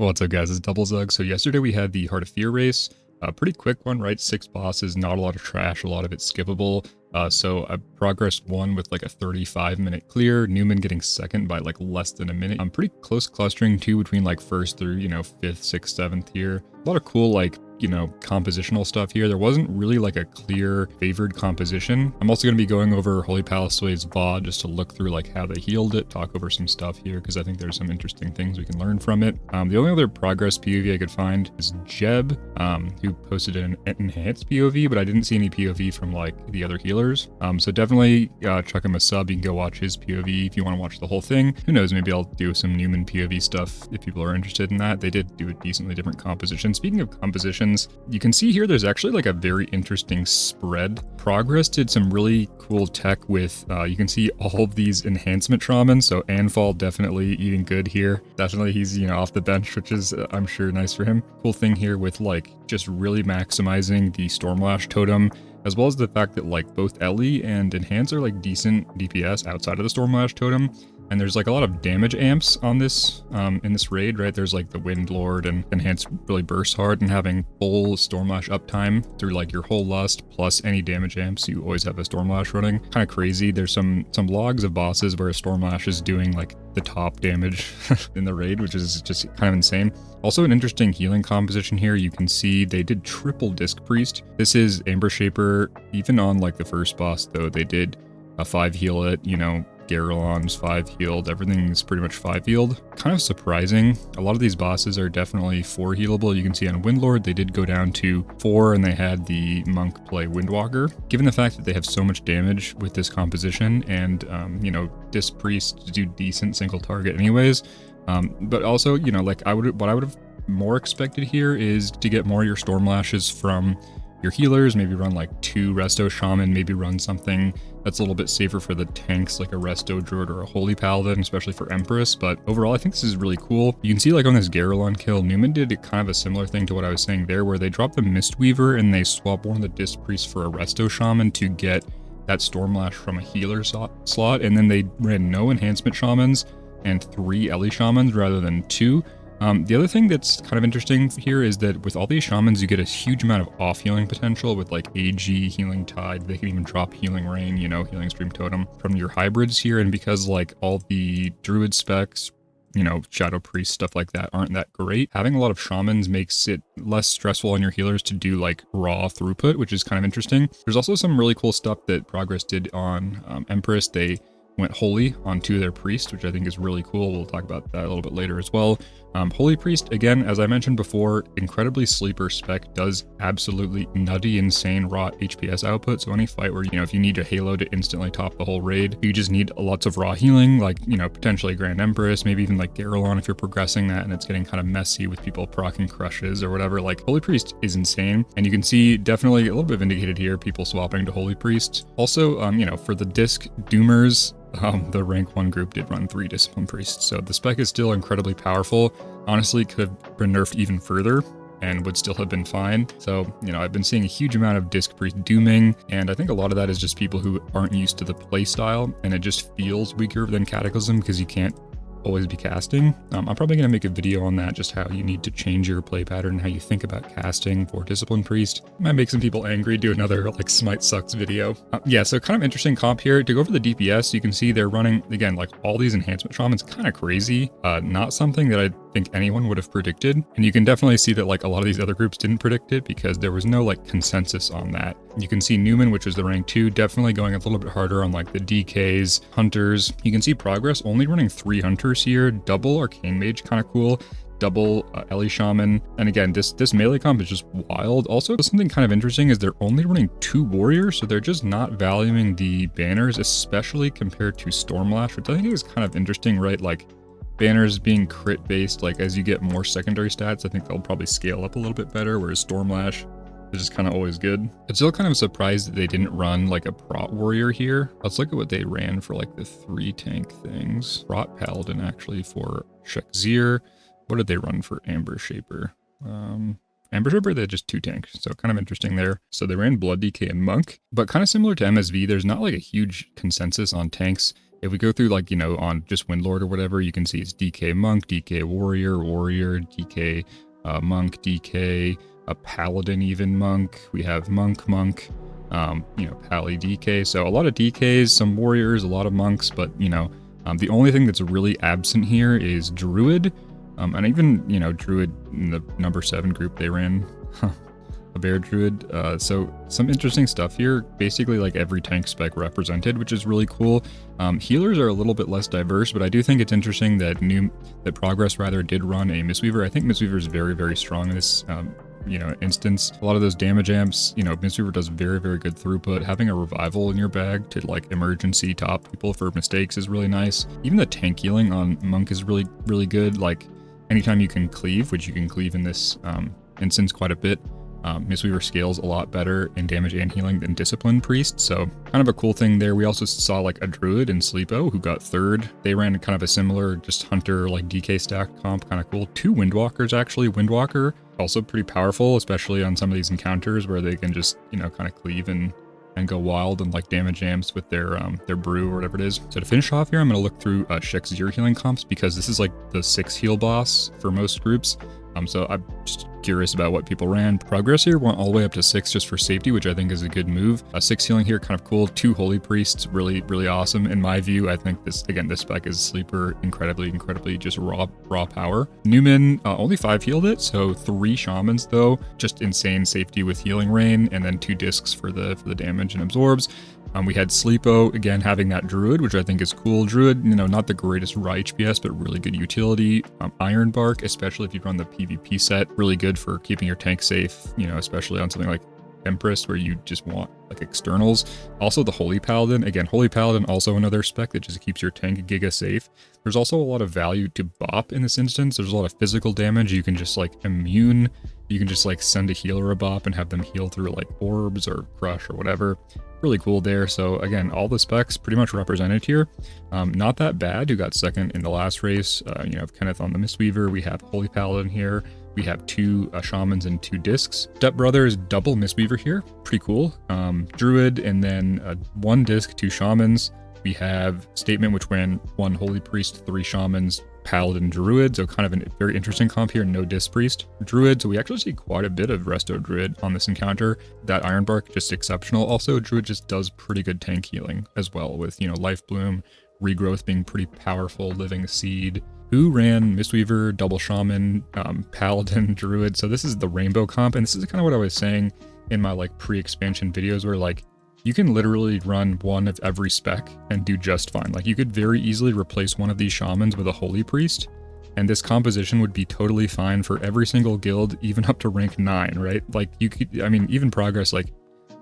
What's up, guys? It's Double Zug. So yesterday we had the Heart of Fear race. A pretty quick one, right? 6 bosses, not a lot of trash, a lot of it skippable. So I progressed 1 with like a 35-minute clear. Newman getting second by like less than a minute. I'm pretty close clustering too between like 1st through, 5th, 6th, 7th here. A lot of cool like compositional stuff here. There wasn't really like a clear favored composition. I'm also going to be going over holypalaswe's VOD just to look through like how they healed it, talk over some stuff here because I think there's some interesting things we can learn from it. The only other progress POV I could find is Jeb, who posted an enhanced POV, but I didn't see any POV from like the other healers. So definitely chuck him a sub. You can go watch his POV if you want to watch the whole thing. Who knows, maybe I'll do some Newman POV stuff if people are interested in that. They did do a decently different composition. Speaking of composition, you can see here there's actually like a very interesting spread. Progress did some really cool tech with, you can see all of these enhancement shamans. So Anfall definitely eating good here. Definitely he's, off the bench, which is, I'm sure, nice for him. Cool thing here with like just really maximizing the Stormlash totem, as well as the fact that like both Ellie and Enhance are like decent DPS outside of the Stormlash totem. And there's like a lot of damage amps on this, in this raid, right? There's like the Windlord and Enhance really bursts hard, and having full Stormlash uptime through like your whole lust plus any damage amps, you always have a Stormlash running. Kind of crazy. There's some logs of bosses where a Stormlash is doing like the top damage in the raid, which is just kind of insane. Also an interesting healing composition here. You can see they did triple Disc Priest. This is Amber Shaper. Even on like the first boss though, they did a 5 heal it, Garrelon's 5 healed, everything's pretty much 5 healed. Kind of surprising. A lot of these bosses are definitely 4 healable. You can see on Windlord, they did go down to 4 and they had the monk play Windwalker. Given the fact that they have so much damage with this composition and, Disc Priest do decent single target anyways. But also, what I would have more expected here is to get more of your Stormlashes from your healers, maybe run like 2 Resto Shaman, maybe run something that's a little bit safer for the tanks like a Resto Druid or a Holy Paladin, especially for Empress. But overall, I think this is really cool. You can see like on this Garrelon kill, Newman did kind of a similar thing to what I was saying there, where they dropped the Mistweaver and they swapped one of the Disc Priests for a Resto Shaman to get that Stormlash from a healer slot, and then they ran no Enhancement Shamans and 3 Ellie Shamans rather than 2. The other thing that's kind of interesting here is that with all these shamans, you get a huge amount of off-healing potential with like AG, Healing Tide. They can even drop Healing Rain, Healing Stream Totem from your hybrids here. And because like all the druid specs, Shadow Priest, stuff like that aren't that great, having a lot of shamans makes it less stressful on your healers to do like raw throughput, which is kind of interesting. There's also some really cool stuff that Progress did on Empress. They went Holy onto their Priest, which I think is really cool. We'll talk about that a little bit later as well. Holy Priest, again, as I mentioned before, incredibly sleeper spec, does absolutely nutty, insane raw HPS output. So any fight where, if you need a Halo to instantly top the whole raid, you just need lots of raw healing, like, potentially Grand Empress, maybe even like Garrelon if you're progressing that and it's getting kind of messy with people proccing crushes or whatever. Like, Holy Priest is insane. And you can see definitely a little bit vindicated here, people swapping to Holy Priest. Also, for the Disc Doomers, the rank 1 group did run 3 Discipline Priests, so the spec is still incredibly powerful. Honestly, could have been nerfed even further and would still have been fine. So, I've been seeing a huge amount of Disc Priest dooming, and I think a lot of that is just people who aren't used to the playstyle, and it just feels weaker than Cataclysm because you can't always be casting. I'm probably going to make a video on that, just how you need to change your play pattern, how you think about casting for Discipline Priest. Might make some people angry, do another like Smite Sucks video. Yeah, so kind of interesting comp here. To go over the DPS, you can see they're running, again, like all these enhancement shamans, kind of crazy. Not something that I think anyone would have predicted. And you can definitely see that like a lot of these other groups didn't predict it because there was no like consensus on that. You can see Newman, which is the rank 2, definitely going a little bit harder on like the DKs, Hunters. You can see Progress only running 3 Hunters here, double Arcane Mage, kind of cool, double Ellie Shaman. And again, this melee comp is just wild. Also, something kind of interesting is they're only running 2 Warriors, so they're just not valuing the banners, especially compared to Stormlash, which I think is kind of interesting, right? Like, banners being crit based, like as you get more secondary stats, I think they'll probably scale up a little bit better, whereas Stormlash is just kind of always good. I'm still kind of surprised that they didn't run like a Prot Warrior here. Let's look at what they ran for like the 3 tank things. Prot Paladin actually for Shek'Zir. What did they run for Amber Shaper? Amber Shaper, they had just 2 tanks, so kind of interesting there. So they ran Blood DK and Monk, but kind of similar to MSV, there's not like a huge consensus on tanks. If we go through like, you know, on just Windlord or whatever, you can see it's DK Monk, DK Warrior, Warrior, DK Monk, DK, a Paladin even Monk. We have Monk, you know, Pally DK. So a lot of DKs, some Warriors, a lot of Monks, but, you know, the only thing that's really absent here is Druid. And even, you know, Druid in the number 7 group they ran. A bear druid. So some interesting stuff here. Basically like every tank spec represented, which is really cool. Healers are a little bit less diverse, but I do think it's interesting that Progress rather did run a Mistweaver. I think Mistweaver is very, very strong in this you know, instance. A lot of those damage amps, you know, Mistweaver does very, very good throughput. Having a revival in your bag to like emergency top people for mistakes is really nice. Even the tank healing on Monk is really, really good. Like anytime you can cleave, which you can cleave in this instance quite a bit, Mistweaver scales a lot better in damage and healing than Discipline Priest, so kind of a cool thing there. We also saw like a Druid in Sleepo who got 3rd. They ran kind of a similar just Hunter like DK stack comp, kind of cool. 2 Windwalkers actually. Windwalker also pretty powerful, especially on some of these encounters where they can just, you know, kind of cleave and go wild and like damage amps with their brew or whatever it is. So to finish off here, I'm going to look through Shek's 0 healing comps because this is like the 6 heal boss for most groups. So I'm just curious about what people ran. Progress here went all the way up to 6 just for safety, which I think is a good move. 6 healing here, kind of cool. 2 Holy Priests, really, really awesome. In my view, I think this spec is sleeper, incredibly just raw power. Newman only 5 healed it, so 3 Shamans though. Just insane safety with Healing Rain, and then 2 discs for the damage and absorbs. We had Sleepo, again, having that Druid, which I think is cool. Druid, you know, not the greatest raw HPS, but really good utility. Iron Bark, especially if you run the PvP set, really good for keeping your tank safe, you know, especially on something like Empress, where you just want like externals. Also the Holy Paladin, again, Holy Paladin, also another spec that just keeps your tank giga safe. There's also a lot of value to Bop in this instance. There's a lot of physical damage. You can just like immune, you can just like send a healer a Bop and have them heal through like orbs or crush or whatever. Really cool there. So again, all the specs pretty much represented here. Not that bad. Who got 2nd in the last race? You know, Kenneth on the Mistweaver. We have Holy Paladin here. We have 2 Shamans and 2 discs. Stepbrother is double Mistweaver here. Pretty cool. Druid and then 1 disc, 2 Shamans. We have Statement, which ran 1 Holy Priest, 3 Shamans, Paladin, Druid, so kind of a very interesting comp here. No Disc Priest. Druid, so we actually see quite a bit of Resto Druid on this encounter. That Iron Bark, just exceptional. Also, Druid just does pretty good tank healing as well, with, you know, Life Bloom, Regrowth being pretty powerful, Living Seed. Who ran Mistweaver, Double Shaman, Paladin, Druid? So this is the Rainbow comp, and this is kind of what I was saying in my like pre-expansion videos, where like you can literally run one of every spec and do just fine. Like you could very easily replace one of these Shamans with a Holy Priest, and this composition would be totally fine for every single guild, even up to rank 9, right? Like you could, I mean, even Progress, like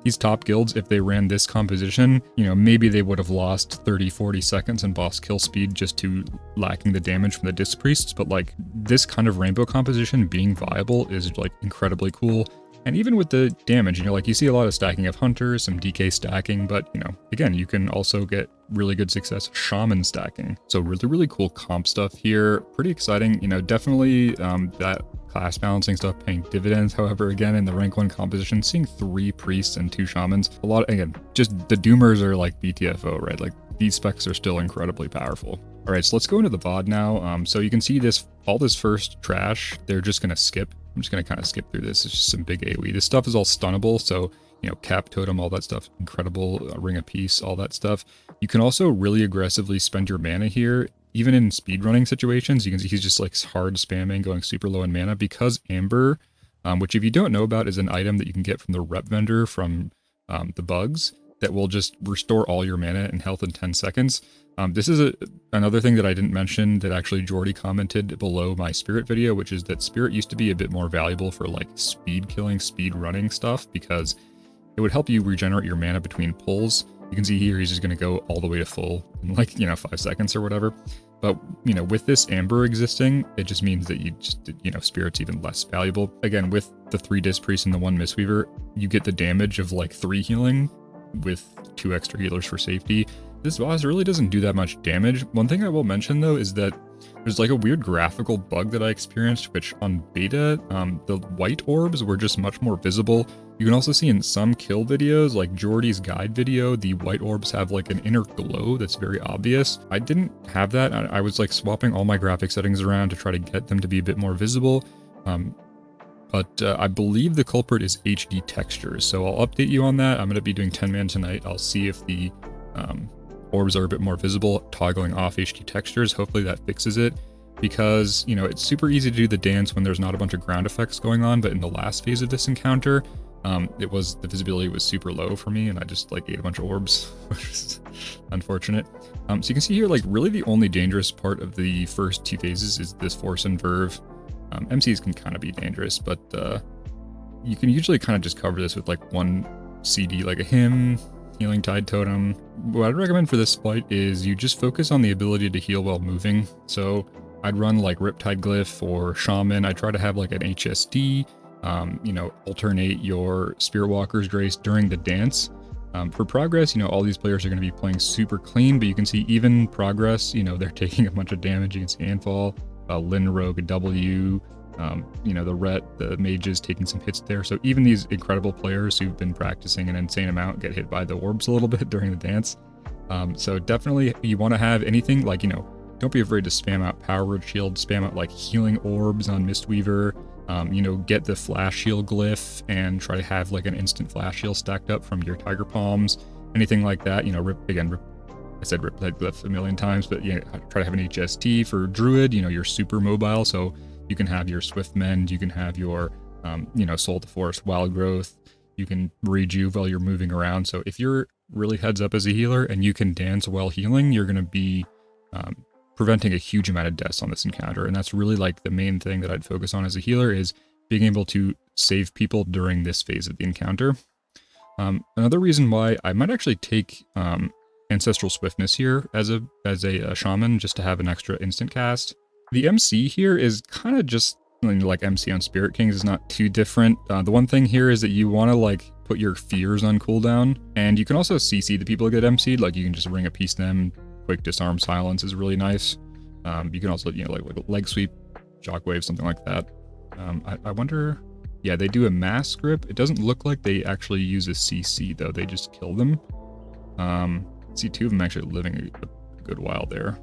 these top guilds, if they ran this composition, you know, maybe they would have lost 30-40 seconds in boss kill speed just to lacking the damage from the Disc Priests, but like this kind of Rainbow composition being viable is like incredibly cool. And even with the damage, you know, like you see a lot of stacking of Hunters, some DK stacking, but, you know, again, you can also get really good success Shaman stacking. So really, really cool comp stuff here. Pretty exciting, you know, definitely that class balancing stuff paying dividends. However, again, in the rank 1 composition, seeing 3 Priests and 2 Shamans, a lot, again, just the Doomers are like BTFO, right? Like these specs are still incredibly powerful. All right, so let's go into the VOD now. So you can see this, all this first trash, they're just going to skip. I'm just going to kind of skip through this. It's just some big AoE. This stuff is all stunnable, so, you know, Cap Totem, all that stuff, incredible. Ring of Peace, all that stuff. You can also really aggressively spend your mana here, even in speedrunning situations. You can see he's just like hard spamming, going super low in mana, because Amber, which if you don't know about, is an item that you can get from the rep vendor from the bugs that will just restore all your mana and health in 10 seconds. This is another thing that I didn't mention that actually Jordy commented below my Spirit video, which is that Spirit used to be a bit more valuable for like speed killing, speed running stuff, because it would help you regenerate your mana between pulls. You can see here he's just going to go all the way to full in like, you know, 5 seconds or whatever. But, you know, with this Amber existing, it just means that you just, you know, Spirit's even less valuable. Again, with the 3 Disc Priests and the 1 Mistweaver, you get the damage of like 3 healing with 2 extra healers for safety. This boss really doesn't do that much damage. One thing I will mention though is that There's like a weird graphical bug that I experienced, which on beta, the white orbs were just much more visible. You can also see in some kill videos, like Jordy's guide video, the white orbs have like an inner glow that's very obvious. I didn't have that. I was like swapping all my graphic settings around to try to get them to be a bit more visible. But I believe the culprit is HD textures, so I'll update you on that. I'm going to be doing 10-man tonight. I'll see if the orbs are a bit more visible, toggling off HD textures. Hopefully that fixes it, because, you know, it's super easy to do the dance when there's not a bunch of ground effects going on, but in the last phase of this encounter, the visibility was super low for me, and I just like ate a bunch of orbs, which is unfortunate. So you can see here, like, really the only dangerous part of the first 2 phases is this force and verve. MCs can kind of be dangerous, but you can usually kind of just cover this with like one CD, like a hymn, healing tide totem. What I'd recommend for this fight is you just focus on the ability to heal while moving. So I'd run like Riptide Glyph or Shaman. I try to have like an HSD, you know, alternate your Spirit Walker's Grace during the dance. For progress, you know, all these players are going to be playing super clean, but you can see even progress, you know, they're taking a bunch of damage. You can see Anfall, Lin Rogue, W, you know, the Ret, the mages taking some hits there. So even these incredible players who've been practicing an insane amount get hit by the orbs a little bit during the dance. So definitely you want to have anything like, you know, don't be afraid to spam out Power Word Shield, spam out like healing orbs on Mistweaver, you know, get the Flash Shield glyph and try to have like an instant Flash Shield stacked up from your Tiger Palms, anything like that. You know, I said Riptide Glyph a million times, but you know, try to have an HST for Druid. You know, you're super mobile, so you can have your Swift Mend, you can have your, you know, Soul to Forest, Wild Growth, you can rejuve while you're moving around. So if you're really heads up as a healer and you can dance while healing, you're going to be preventing a huge amount of deaths on this encounter. And that's really like the main thing that I'd focus on as a healer, is being able to save people during this phase of the encounter. Another reason why I might actually take Ancestral Swiftness here as a shaman, just to have an extra instant cast. The MC here is kind of just like MC on Spirit Kings, is not too different. The one thing here is that you want to like put your fears on cooldown, and you can also CC the people that get MC'd. Like you can just ring a piece them. Quick disarm silence is really nice. You can also, you know, like leg sweep, shockwave, something like that. I wonder, yeah, they do a mass grip. It doesn't look like they actually use a CC though. They just kill them. See 2 of them actually living a good while there.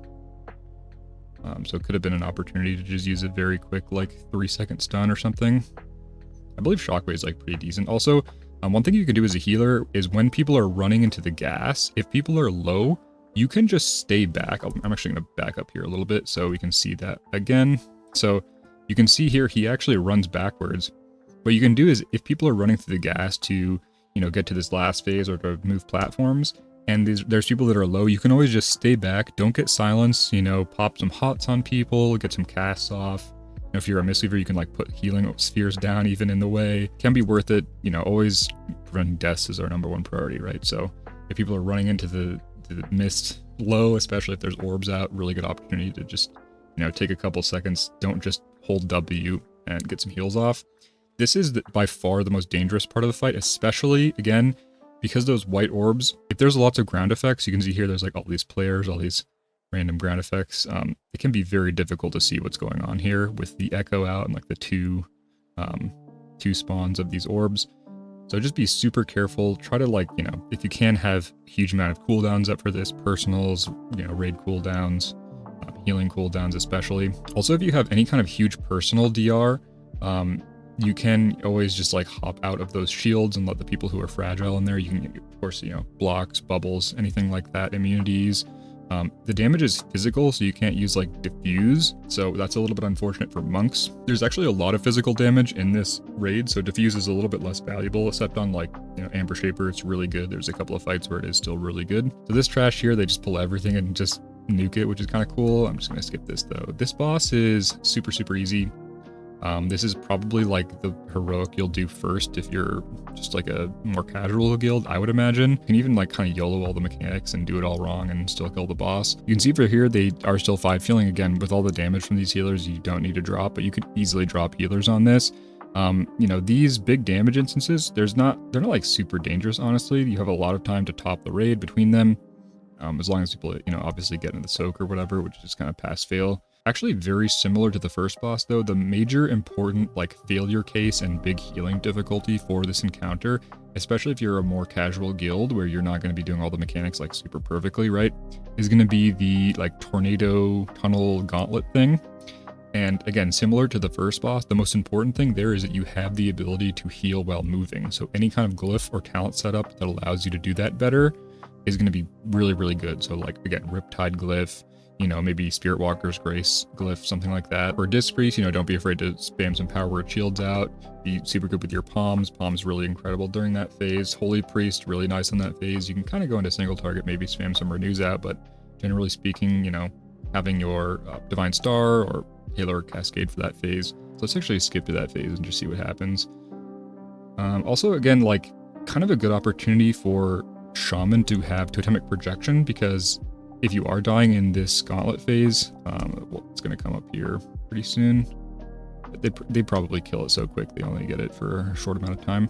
So it could have been an opportunity to just use a very quick, like 3-second stun or something. I believe Shockwave is like pretty decent. Also, one thing you can do as a healer is when people are running into the gas, if people are low, you can just stay back. I'm actually going to back up here a little bit so we can see that again. So you can see here, he actually runs backwards. What you can do is if people are running through the gas to, you know, get to this last phase or to move platforms, and there's people that are low, you can always just stay back, don't get silenced, you know, pop some hots on people, get some casts off. You know, if you're a Mistweaver, you can like put healing spheres down even in the way. Can be worth it, you know, always preventing deaths is our #1 priority, right? So if people are running into the mist low, especially if there's orbs out, really good opportunity to just, you know, take a couple seconds, don't just hold W and get some heals off. This is by far the most dangerous part of the fight, especially, again, because those white orbs, if there's lots of ground effects, you can see here there's like all these players, all these random ground effects. It can be very difficult to see what's going on here with the echo out and like the two spawns of these orbs. So just be super careful. Try to, like, you know, if you can, have a huge amount of cooldowns up for this, personals, you know, raid cooldowns, healing cooldowns especially. Also, if you have any kind of huge personal DR, you can always just like hop out of those shields and let the people who are fragile in there. You can, of course, you know, blocks, bubbles, anything like that, immunities. The damage is physical, so you can't use like diffuse, so that's a little bit unfortunate for monks. There's actually a lot of physical damage in this raid, so diffuse is a little bit less valuable, except on like, you know, Amber Shaper, it's really good. There's a couple of fights where it is still really good. So this trash here, they just pull everything and just nuke it, which is kind of cool. I'm just gonna skip this though. This boss is super, super easy. This is probably like the heroic you'll do first if you're just like a more casual guild, I would imagine. You can even like kind of YOLO all the mechanics and do it all wrong and still kill the boss. You can see for here, they are still 5 feeling. Again, with all the damage from these healers, you don't need to drop, but you could easily drop healers on this. You know, these big damage instances, they're not like super dangerous, honestly. You have a lot of time to top the raid between them. As long as people, you know, obviously get into the soak or whatever, which is kind of pass fail. actually very similar to the first boss, though. The major important like failure case and big healing difficulty for this encounter, especially if you're a more casual guild where you're not going to be doing all the mechanics like super perfectly, right, is going to be the like tornado tunnel gauntlet thing. And again, similar to the first boss, the most important thing there is that you have the ability to heal while moving. So any kind of glyph or talent setup that allows you to do that better is going to be really, really good. So like, again, Riptide glyph, you know, maybe Spirit Walker's Grace glyph, something like that. Or Disc Priest, you know, don't be afraid to spam some power word shields out. Be super good with your palms. Palms really incredible during that phase. Holy Priest, really nice on that phase. You can kind of go into single target, maybe spam some renews out, but generally speaking, you know, having your Divine Star or Halo or Cascade for that phase. So let's actually skip to that phase and just see what happens. Also, again, like kind of a good opportunity for Shaman to have Totemic Projection, because if you are dying in this Gauntlet phase, well, it's going to come up here pretty soon. They probably kill it so quick, they only get it for a short amount of time.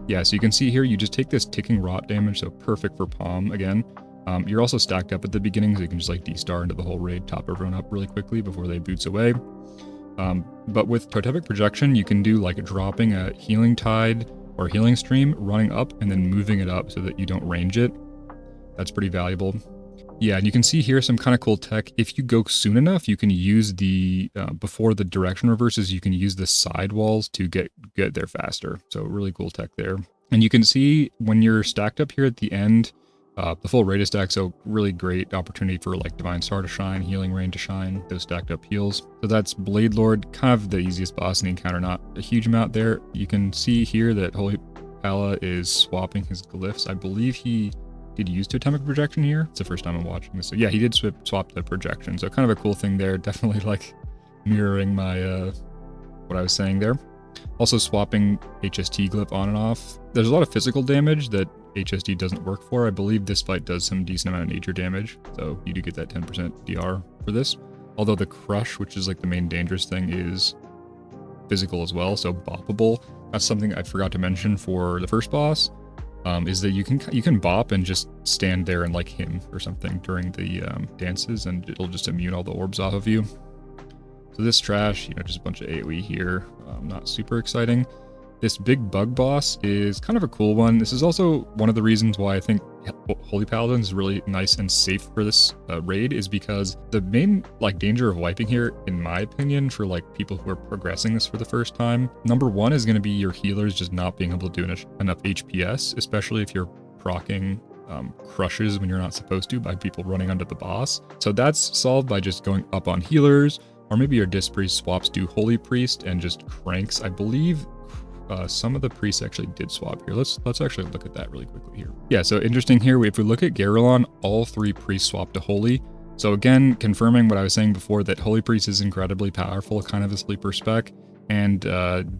Yeah, so you can see here, you just take this ticking rot damage, so perfect for Palm again. You're also stacked up at the beginning, so you can just like D-star into the whole raid, top everyone up really quickly before they boots away. But with Totemic Projection, you can do like dropping a Healing Tide or Healing Stream, running up and then moving it up so that you don't range it. That's pretty valuable. Yeah, and you can see here some kind of cool tech. If you go soon enough, you can use the, before the direction reverses, you can use the side walls to get there faster. So really cool tech there. And you can see when you're stacked up here at the end, the full raid is stacked, so really great opportunity for like Divine Star to shine, Healing Rain to shine, those stacked up heals. So that's Bladelord, kind of the easiest boss in the encounter, not a huge amount there. You can see here that holypalaswe is swapping his glyphs. I believe he did use Totemic Projection here. It's the first time I'm watching this. So yeah, he did swap the projection. So kind of a cool thing there. Definitely like mirroring my what I was saying there. Also swapping HST glyph on and off. There's a lot of physical damage that HST doesn't work for. I believe this fight does some decent amount of nature damage, so you do get that 10% DR for this. Although the crush, which is like the main dangerous thing, is physical as well, so boppable. That's something I forgot to mention for the first boss, is that you can bop and just stand there and like him or something during the dances, and it'll just immune all the orbs off of you. So this trash, you know, just a bunch of AoE here, not super exciting. This big bug boss is kind of a cool one. This is also one of the reasons why I think Holy Paladin is really nice and safe for this raid, is because the main like danger of wiping here, in my opinion, for like people who are progressing this for the first time, number one is going to be your healers just not being able to do enough HPS, especially if you're proccing crushes when you're not supposed to by people running under the boss. So that's solved by just going up on healers, or maybe your Disc Priest swaps to Holy Priest and just cranks. I believe some of the priests actually did swap here. Let's actually look at that really quickly here. Yeah, so interesting here, if we look at Garrulon, all three priests swap to Holy. So again, confirming what I was saying before, that Holy Priest is incredibly powerful, kind of a sleeper spec, and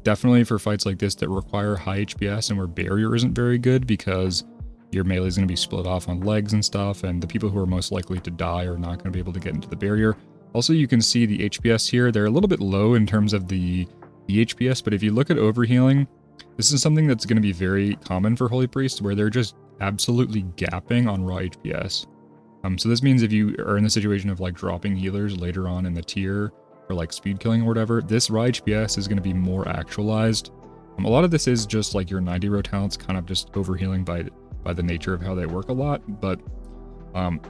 definitely for fights like this that require high HPS and where barrier isn't very good, because your melee is going to be split off on legs and stuff, and the people who are most likely to die are not going to be able to get into the barrier. Also, you can see the HPS here, they're a little bit low in terms of the HPS, but if you look at overhealing, this is something that's going to be very common for Holy Priests, where they're just absolutely gapping on raw HPS. So this means if you are in the situation of like dropping healers later on in the tier, or like speed killing or whatever, this raw HPS is going to be more actualized. A lot of this is just like your 90 row talents kind of just overhealing by the nature of how they work a lot, but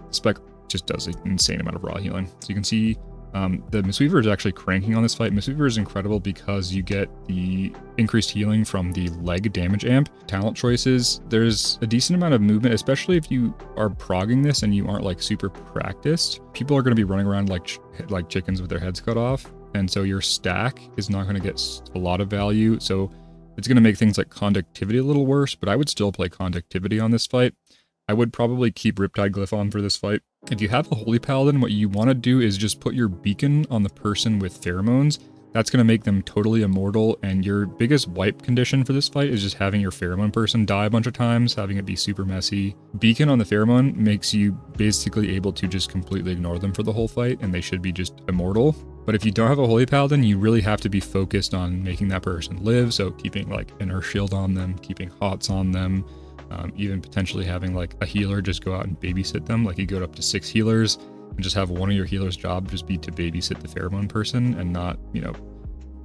Spec just does an insane amount of raw healing. So you can see the Mistweaver is actually cranking on this fight. Mistweaver is incredible because you get the increased healing from the leg damage amp. Talent choices, there's a decent amount of movement, especially if you are progging this and you aren't like super practiced. People are going to be running around like chickens with their heads cut off, and so your stack is not going to get a lot of value. So it's going to make things like conductivity a little worse, but I would still play conductivity on this fight. I would probably keep Riptide Glyph on for this fight. If you have a Holy Paladin, what you want to do is just put your beacon on the person with pheromones. That's going to make them totally immortal, and your biggest wipe condition for this fight is just having your pheromone person die a bunch of times, having it be super messy. Beacon on the pheromone makes you basically able to just completely ignore them for the whole fight, and they should be just immortal. But if you don't have a Holy Paladin, you really have to be focused on making that person live, so keeping like Inner Shield on them, keeping Hots on them, Even potentially having like a healer just go out and babysit them. Like you go up to 6 healers and just have one of your healers' job just be to babysit the pheromone person and not, you know,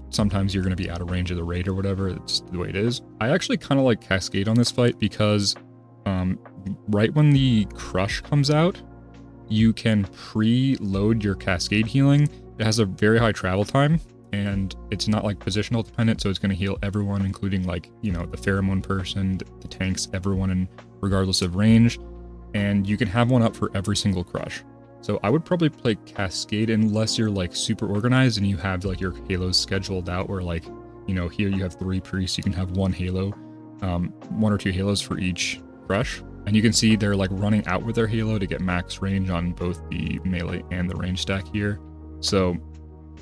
sometimes you're going to be out of range of the raid or whatever. It's the way it is. I actually kind of like Cascade on this fight because right when the Crush comes out, you can preload your Cascade healing. It has a very high travel time and it's not like positional dependent, so it's going to heal everyone, including like, you know, the pheromone person, the tanks, everyone, and regardless of range. And you can have one up for every single Crush. So I would probably play Cascade unless you're like super organized and you have like your halos scheduled out where like, you know, here you have 3 priests, you can have 1 halo, 1 or 2 halos for each Crush. And you can see they're like running out with their halo to get max range on both the melee and the range stack here. So,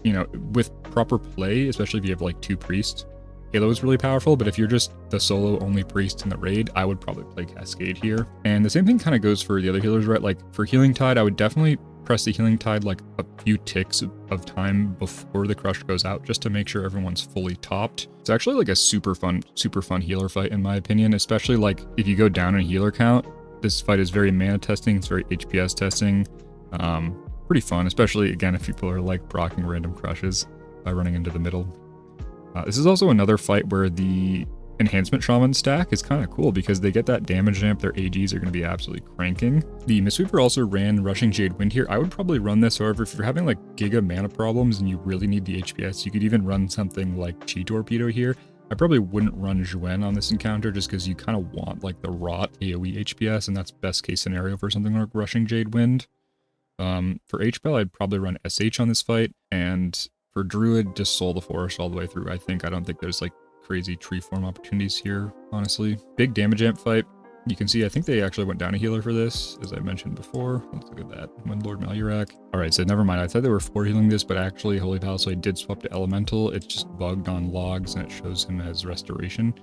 you know, with proper play, especially if you have like 2 priests, halo is really powerful, but if you're just the solo only priest in the raid, I would probably play Cascade here. And the same thing kind of goes for the other healers, right? Like for Healing Tide, I would definitely press the Healing Tide like a few ticks of time before the Crush goes out, just to make sure everyone's fully topped. It's actually like a super fun healer fight in my opinion, especially like if you go down in healer count. This fight is very mana testing, it's very HPS testing. Pretty fun, especially again if people are like proccing random Crushes by running into the middle. This is also another fight where the Enhancement Shaman stack is kind of cool because they get that damage amp. Their AGs are going to be absolutely cranking. The Mistweaver also ran Rushing Jade Wind here. I would probably run this. However, if you're having like giga mana problems and you really need the HPS, you could even run something like Chi Torpedo here. I probably wouldn't run Zhuen on this encounter just because you kind of want like the rot AoE HPS, and that's best case scenario for something like Rushing Jade Wind. For HPL, I'd probably run SH on this fight, and for Druid, just Soul the Forest all the way through. I don't think there's like crazy tree form opportunities here, honestly. Big damage amp fight. You can see, I think they actually went down a healer for this, as I mentioned before. Let's look at that. Windlord Malurak. All right, so never mind. I thought they were 4 healing this, but actually holypalaswe did swap to Elemental. It's just bugged on logs, and it shows him as Restoration.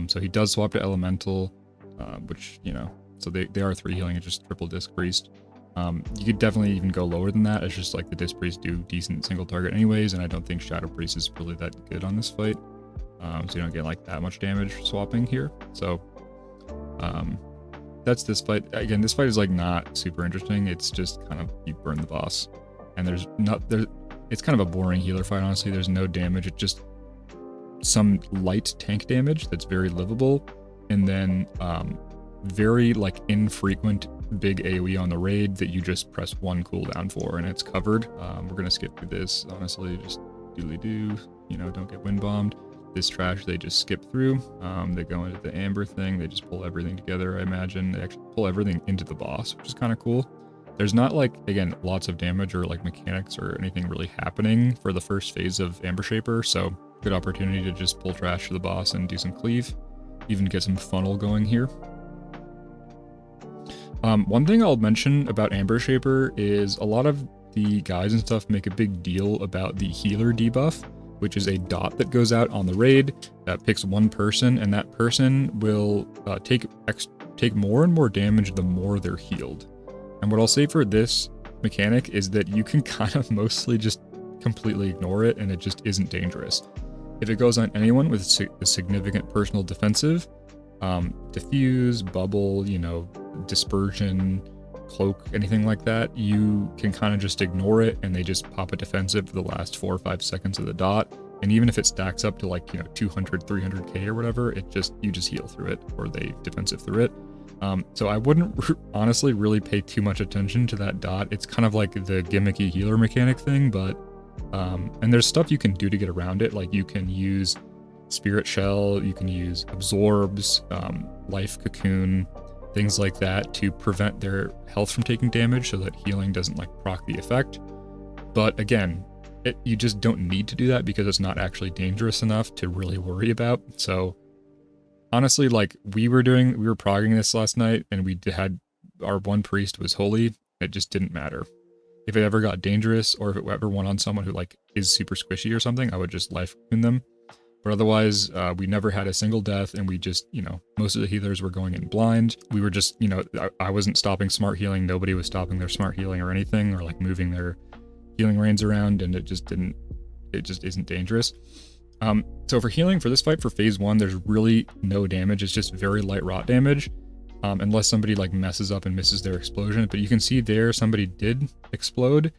So he does swap to Elemental, which, you know, so they are 3 healing. It's just triple Disc Priest. You could definitely even go lower than that. It's just like the Disc Priest do decent single target anyways, and I don't think Shadow Priest is really that good on this fight. So you don't get like that much damage swapping here. So that's this fight. Again, this fight is like not super interesting. It's just kind of you burn the boss, and it's kind of a boring healer fight, honestly. There's no damage. It's just some light tank damage that's very livable, and then very like infrequent big AoE on the raid that you just press 1 cooldown for and it's covered. We're gonna skip through this, honestly. Just doodly do, you know, don't get wind bombed. This trash they just skip through. They go into the amber thing, they just pull everything together. I imagine they actually pull everything into the boss, which is kind of cool. There's not like, again, lots of damage or like mechanics or anything really happening for the first phase of Amber Shaper, so good opportunity to just pull trash to the boss and do some cleave, even get some funnel going here. One thing I'll mention about Amber Shaper is a lot of the guys and stuff make a big deal about the healer debuff, which is a dot that goes out on the raid that picks 1 person, and that person will take more and more damage the more they're healed. And what I'll say for this mechanic is that you can kind of mostly just completely ignore it, and it just isn't dangerous. If it goes on anyone with a significant personal defensive, diffuse, bubble, you know, dispersion, cloak, anything like that, you can kind of just ignore it and they just pop a defensive for the last 4 or 5 seconds of the dot. And even if it stacks up to like, you know, 200, 300k or whatever, you just heal through it, or they defensive through it. So I wouldn't honestly really pay too much attention to that dot. It's kind of like the gimmicky healer mechanic thing, but and there's stuff you can do to get around it. Like you can use Spirit Shell, you can use Absorbs, Life Cocoon, things like that to prevent their health from taking damage so that healing doesn't like proc the effect. But again, you just don't need to do that because it's not actually dangerous enough to really worry about. So honestly, like we were progging this last night and we had our 1 priest was holy. It just didn't matter. If it ever got dangerous or if it ever went on someone who like is super squishy or something, I would just life cocoon them. But otherwise, we never had a single death, and we just, you know, most of the healers were going in blind. We were just, you know, I wasn't stopping smart healing. Nobody was stopping their smart healing or anything, or like moving their healing reins around, and it just isn't dangerous. So for healing for this fight for phase 1, there's really no damage. It's just very light rot damage, unless somebody like messes up and misses their explosion. But you can see there somebody did explode,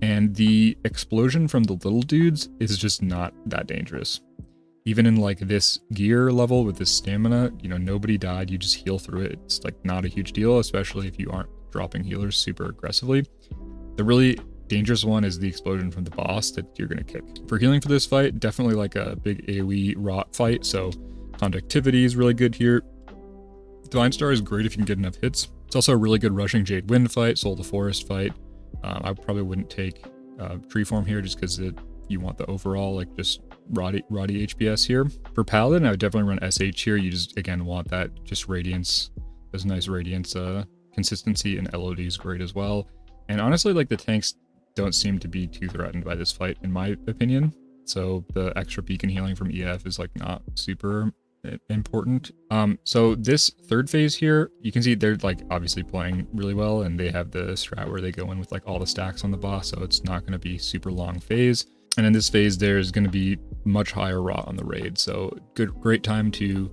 and the explosion from the little dudes is just not that dangerous. Even in like this gear level with this stamina, you know, nobody died. You just heal through it. It's like not a huge deal, especially if you aren't dropping healers super aggressively. The really dangerous one is the explosion from the boss that you're going to kick. For healing for this fight, definitely like a big AoE rot fight, so conductivity is really good here. Divine Star is great if you can get enough hits. It's also a really good rushing Jade Wind fight, Soul of the Forest fight. I probably wouldn't take Tree Form here just because you want the overall like just roddy HPS here. For Paladin, I would definitely run SH here. You just, again, want that just Radiance. There's nice Radiance consistency, and LOD is great as well. And honestly, like the tanks don't seem to be too threatened by this fight, in my opinion. So the extra beacon healing from EF is like not super important. So this third phase here, you can see they're like obviously playing really well, and they have the strat where they go in with like all the stacks on the boss, so it's not going to be super long phase. And in this phase, there's going to be much higher rot on the raid, so great time to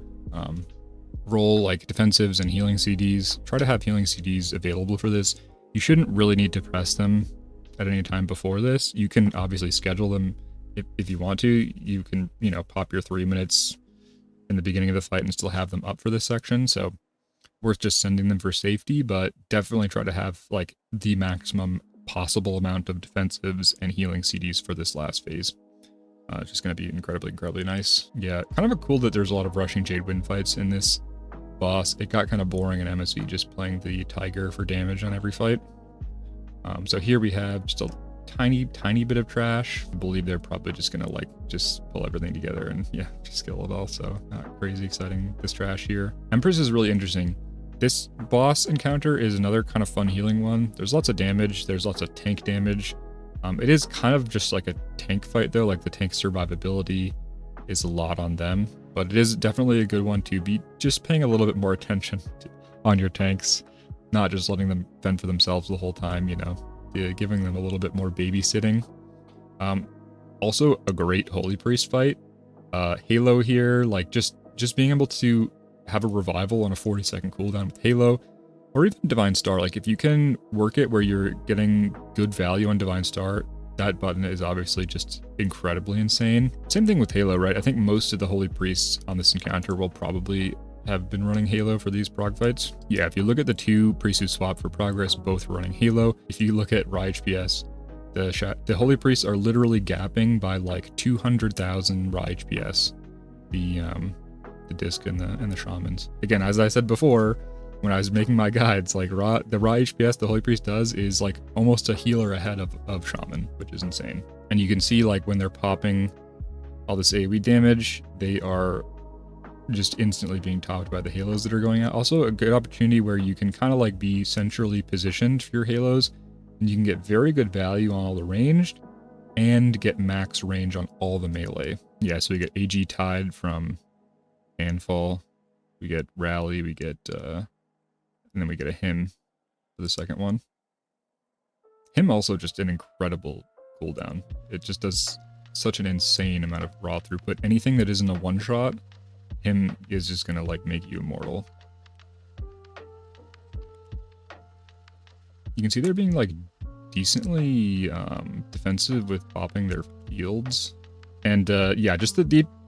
roll like defensives and healing CDs. Try to have healing CDs available for this. You shouldn't really need to press them at any time before this. You can obviously schedule them if you want to. You can, you know, pop your 3 minutes in the beginning of the fight and still have them up for this section. So worth just sending them for safety, but definitely try to have like the maximum possible amount of defensives and healing CDs for this last phase. It's just going to be incredibly nice. Yeah, kind of cool that there's a lot of rushing Jade Wind fights in this boss. It got kind of boring in MSV just playing the Tiger for damage on every fight. So here we have just a tiny bit of trash. I believe they're probably just gonna like just pull everything together and yeah, just kill it all. So not crazy exciting, this trash here. Empress is really interesting. This boss encounter is another kind of fun healing one. There's lots of damage. There's lots of tank damage. It is kind of just like a tank fight though. Like the tank survivability is a lot on them, but it is definitely a good one to be just paying a little bit more attention on your tanks, not just letting them fend for themselves the whole time, you know, giving them a little bit more babysitting. Also a great Holy Priest fight. Halo here, like just being able to have a revival on a 40-second cooldown with Halo, or even Divine Star. Like if you can work it where you're getting good value on Divine Star, that button is obviously just incredibly insane. Same thing with Halo, right? I think most of the Holy Priests on this encounter will probably have been running Halo for these prog fights. Yeah, if you look at the two priests who swap for progress, both running Halo. If you look at raw HPS, the Holy Priests are literally gapping by like 200,000 raw HPS. The disc and the shamans. Again, as I said before, when I was making my guides, like the raw HPS the Holy Priest does is like almost a healer ahead of shaman, which is insane. And you can see like when they're popping all this AoE damage, they are just instantly being topped by the halos that are going out. Also a good opportunity where you can kind of like be centrally positioned for your halos, and you can get very good value on all the ranged and get max range on all the melee. Yeah, so we get AG Tide from Handfall, we get Rally, we get and then we get a Hymn for the second one. Hymn also just an incredible cooldown. It just does such an insane amount of raw throughput. Anything that isn't a one-shot, Hymn is just gonna like make you immortal. You can see they're being like decently defensive with popping their fields. And yeah, just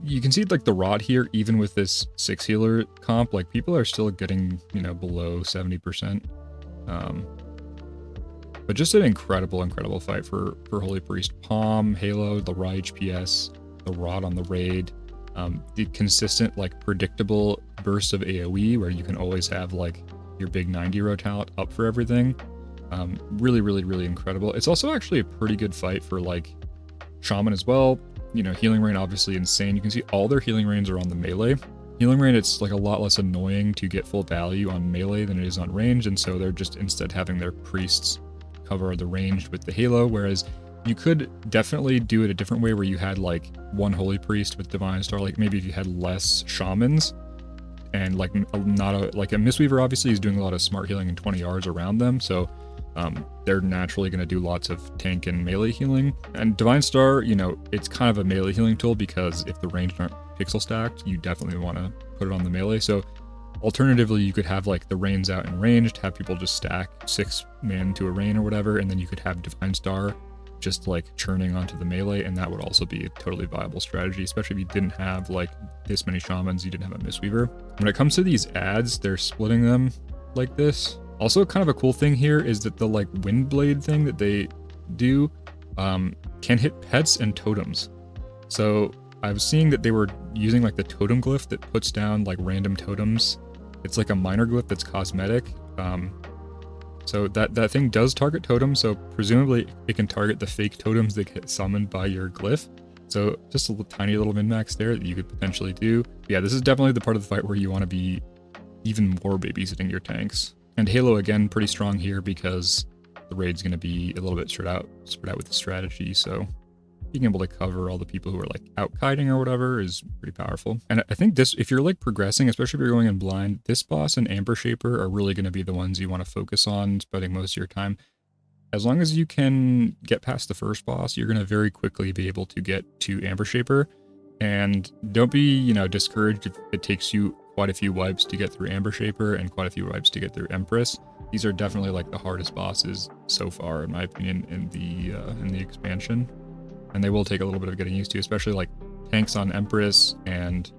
you can see like the rot here, even with this 6 healer comp, like people are still getting, you know, below 70%. But just an incredible fight for Holy Priest. Palm, Halo, the raw HPS, the rot on the raid, the consistent, like predictable burst of AoE where you can always have like your big 90 row talent up for everything. Really incredible. It's also actually a pretty good fight for like Shaman as well. You know, healing rain obviously insane. You can see all their healing rains are on the melee. Healing rain, it's like a lot less annoying to get full value on melee than it is on range, and so they're just instead having their priests cover the ranged with the halo, whereas you could definitely do it a different way where you had like one Holy Priest with Divine Star, like maybe if you had less shamans and like not a Mistweaver obviously is doing a lot of smart healing in 20 yards around them, so they're naturally going to do lots of tank and melee healing. And Divine Star, you know, it's kind of a melee healing tool because if the ranged aren't pixel stacked, you definitely want to put it on the melee. So alternatively, you could have like the Rains out and ranged, have people just stack 6 man to a Rain or whatever, and then you could have Divine Star just like churning onto the melee, and that would also be a totally viable strategy, especially if you didn't have like this many shamans, you didn't have a Mistweaver. When it comes to these ads, they're splitting them like this. Also, kind of a cool thing here is that the like Windblade thing that they do can hit pets and totems. So I was seeing that they were using like the totem glyph that puts down like random totems. It's like a minor glyph that's cosmetic. So that thing does target totems, so presumably it can target the fake totems that get summoned by your glyph. So just a tiny little min-max there that you could potentially do. But yeah, this is definitely the part of the fight where you want to be even more babysitting your tanks. And Halo, again, pretty strong here because the raid's going to be a little bit spread out with the strategy, so being able to cover all the people who are like out kiting or whatever is pretty powerful. And I think this, if you're like progressing, especially if you're going in blind, this boss and Amber Shaper are really going to be the ones you want to focus on spending most of your time. As long as you can get past the first boss, you're going to very quickly be able to get to Amber Shaper. And don't be, you know, discouraged if it takes you quite a few wipes to get through Amber Shaper and quite a few wipes to get through Empress. These are definitely like the hardest bosses so far, in my opinion, in the expansion. And they will take a little bit of getting used to, especially like tanks on Empress and,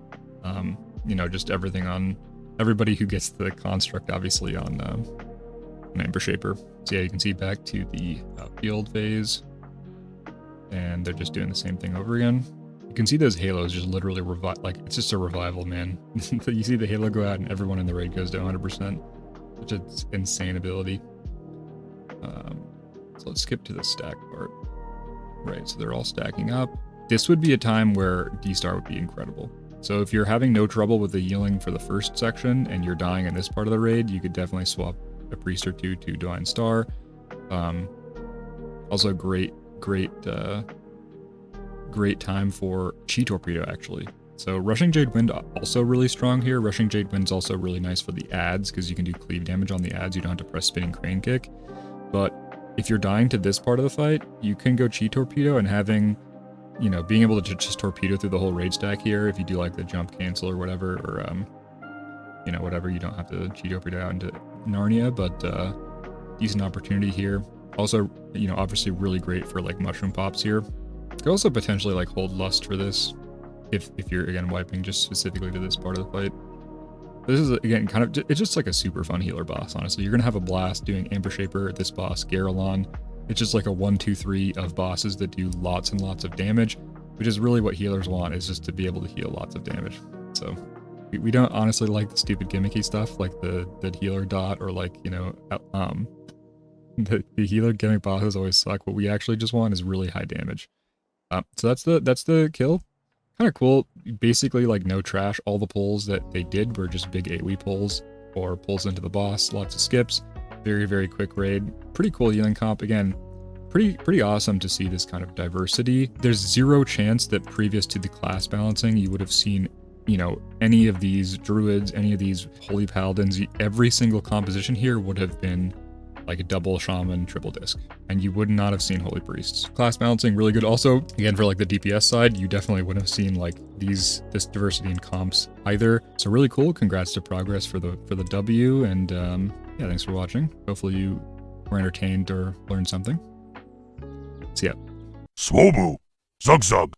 you know, just everything on everybody who gets the construct, obviously, on Ember Shaper. So yeah, you can see back to the field phase, and they're just doing the same thing over again. You can see those halos just literally revive, like it's just a revival, man. You see the halo go out and everyone in the raid goes to 100%. Such an insane ability. So let's skip to the stack part. Right, so they're all stacking up. This would be a time where D-Star would be incredible. So if you're having no trouble with the healing for the first section and you're dying in this part of the raid, you could definitely swap a priest or two to Divine Star. Also great time for Chi Torpedo, actually. So Rushing Jade Wind also really strong here. Rushing Jade Wind's also really nice for the ads because you can do cleave damage on the ads. You don't have to press Spinning Crane Kick. But if you're dying to this part of the fight, you can go Chi Torpedo, and having, you know, being able to just torpedo through the whole raid stack here, if you do like the jump cancel or whatever, or, you know, whatever, you don't have to Chi Torpedo out into Narnia, but decent opportunity here. Also, you know, obviously really great for like mushroom pops here. You could also potentially like hold Lust for this, if you're, again, wiping just specifically to this part of the fight. This is, again, kind of, it's just like a super fun healer boss, honestly. You're going to have a blast doing Amber Shaper, this boss, Garrelon. It's just like a 1, 2, 3 of bosses that do lots and lots of damage, which is really what healers want, is just to be able to heal lots of damage. So we don't honestly like the stupid gimmicky stuff, like the healer dot, or like, you know, the healer gimmick bosses always suck. What we actually just want is really high damage. So that's the kill. Kind of cool. Basically, like, no trash. All the pulls that they did were just big AoE pulls or pulls into the boss. Lots of skips. Very, very quick raid. Pretty cool healing comp. Again, pretty awesome to see this kind of diversity. There's zero chance that previous to the class balancing, you would have seen, you know, any of these druids, any of these holy paladins. Every single composition here would have been like a double shaman, triple disc, and you would not have seen holy priests. Class balancing really good. Also, again, for like the DPS side, you definitely wouldn't have seen like this diversity in comps either. So really cool. Congrats to Progress for the W, and yeah, thanks for watching. Hopefully you were entertained or learned something. See ya. Swobu! Zug Zug!